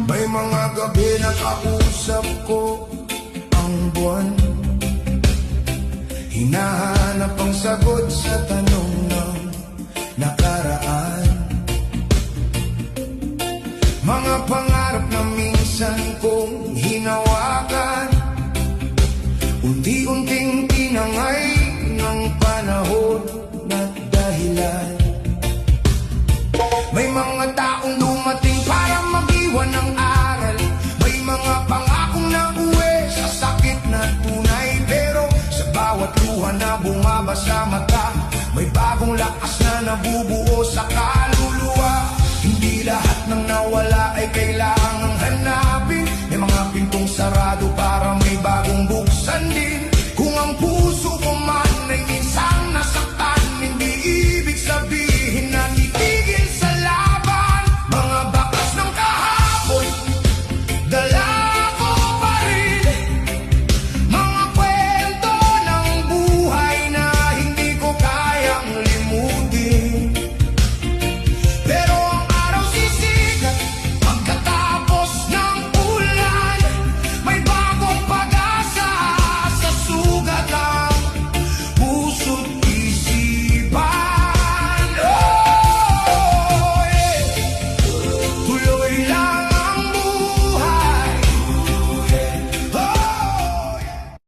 May mga gabi na kausap ko ang buwan, hinahanap ang sagot sa tanong ng nakaraan. Mga pangarap na minsan kong hinawakan, unti-unting tinangay ng panahon na dahilan. May mga taong dumating para mag-iwan ng aral, may mga pangakong nauwi sa sakit na tunay. Pero sa bawat luha na bumaba sa mata, may bagong lakas na nabubuo sa kaluluwa. Hindi lahat ng nawala ay kailangan